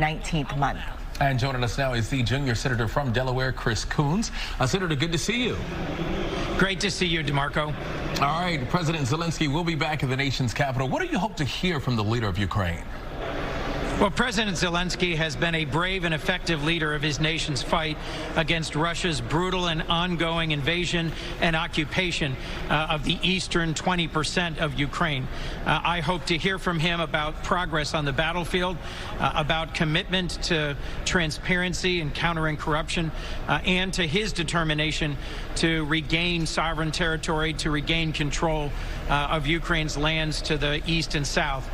19th month. And joining us now is the junior senator from Delaware, Chris Coons. Senator, good to see you. Great to see you, DeMarco. All right, President Zelensky will be back in the nation's capital. What do you hope to hear from the leader of Ukraine? Well, President Zelensky has been a brave and effective leader of his nation's fight against Russia's brutal and ongoing invasion and occupation of the eastern 20% of Ukraine. I hope to hear from him about progress on the battlefield, about commitment to transparency and countering corruption, and to his determination to regain sovereign territory, to regain control of Ukraine's lands to the east and south.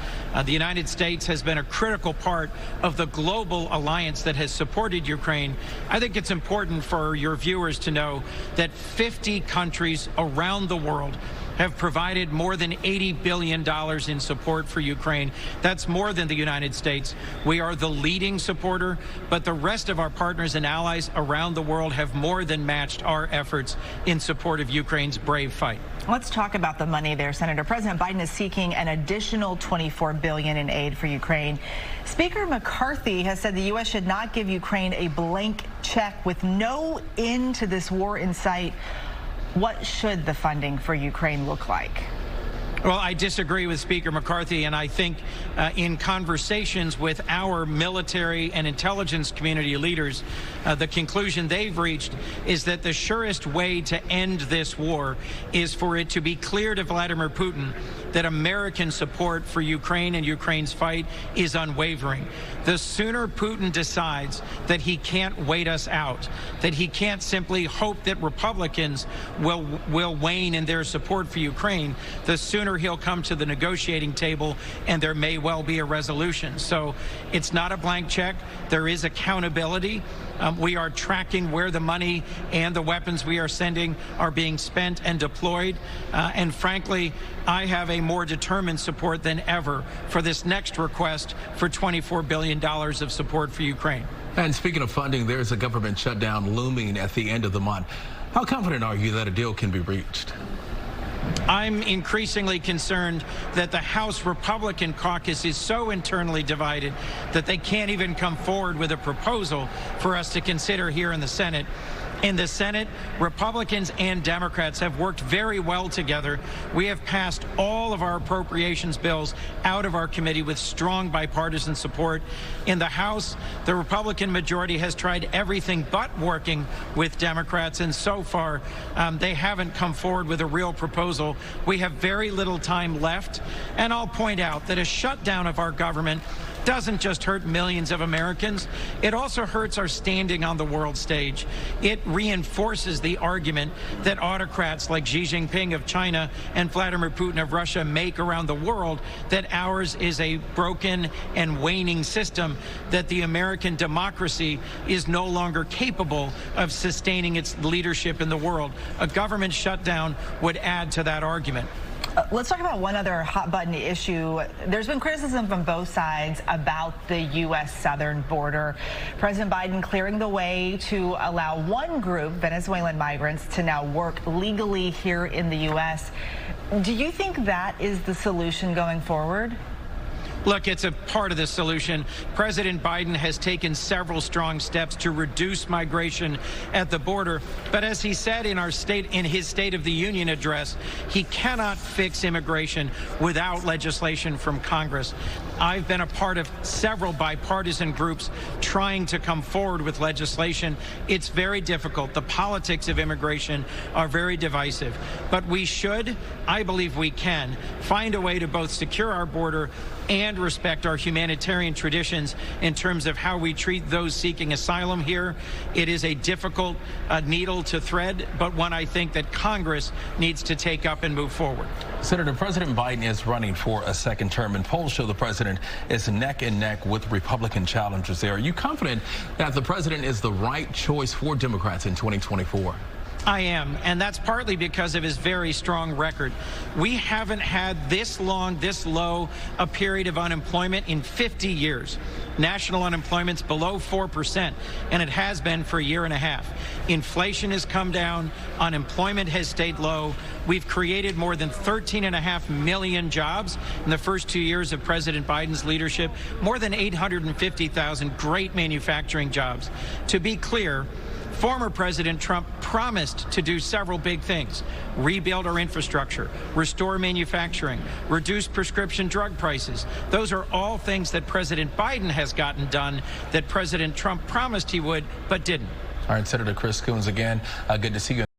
The United States has been a critical part of the global alliance that has supported Ukraine. I think it's important for your viewers to know that 50 countries around the world have provided more than $80 billion in support for Ukraine. That's more than the United States. We are the leading supporter, but the rest of our partners and allies around the world have more than matched our efforts in support of Ukraine's brave fight. Let's talk about the money there, Senator. President Biden is seeking an additional $24 billion in aid for Ukraine. Speaker McCarthy has said the U.S. should not give Ukraine a blank check with no end to this war in sight. What should the funding for Ukraine look like? Well, I disagree with Speaker McCarthy, and I think in conversations with our military and intelligence community leaders, the conclusion they've reached is that the surest way to end this war is for it to be clear to Vladimir Putin that American support for Ukraine and Ukraine's fight is unwavering. The sooner Putin decides that he can't wait us out, that he can't simply hope that Republicans will wane in their support for Ukraine, the sooner he'll come to the negotiating table and there may well be a resolution. So it's not a blank check. There is accountability. We are tracking where the money and the weapons we are sending are being spent and deployed. And frankly, I have a more determined support than ever for this next request for $24 billion of support for Ukraine. And speaking of funding, there's a government shutdown looming at the end of the month. How confident are you that a deal can be reached? I'm increasingly concerned that the House Republican caucus is so internally divided that they can't even come forward with a proposal for us to consider here in the Senate. In the Senate, Republicans and Democrats have worked very well together. We have passed all of our appropriations bills out of our committee with strong bipartisan support. In the House, the Republican majority has tried everything but working with Democrats, and so far they haven't come forward with a real proposal. We have very little time left, and I'll point out that a shutdown of our government doesn't just hurt millions of Americans, it also hurts our standing on the world stage. It reinforces the argument that autocrats like Xi Jinping of China and Vladimir Putin of Russia make around the world, that ours is a broken and waning system, that the American democracy is no longer capable of sustaining its leadership in the world. A government shutdown would add to that argument. Let's talk about one other hot-button issue. There's been criticism from both sides about the U.S. southern border. President Biden clearing the way to allow one group, Venezuelan migrants, to now work legally here in the U.S. Do you think that is the solution going forward? Look, it's a part of the solution. President Biden has taken several strong steps to reduce migration at the border. But as he said in his State of the Union address, he cannot fix immigration without legislation from Congress. I've been a part of several bipartisan groups trying to come forward with legislation. It's very difficult. The politics of immigration are very divisive. But we should, I believe we can, find a way to both secure our border and respect our humanitarian traditions in terms of how we treat those seeking asylum here. It is a difficult needle to thread, but one I think that Congress needs to take up and move forward. Senator, President Biden is running for a second term, and polls show the president is neck and neck with Republican challengers there. Are you confident that the president is the right choice for Democrats in 2024? I am, and that's partly because of his very strong record. We haven't had this long, this low a period of unemployment in 50 years. National unemployment's below 4%, and it has been for a year and a half. Inflation has come down. Unemployment has stayed low. We've created more than 13.5 million jobs in the first 2 years of President Biden's leadership, more than 850,000 great manufacturing jobs. To be clear, former President Trump promised to do several big things: rebuild our infrastructure, restore manufacturing, reduce prescription drug prices. Those are all things that President Biden has gotten done that President Trump promised he would, but didn't. All right, Senator Chris Coons again. Good to see you.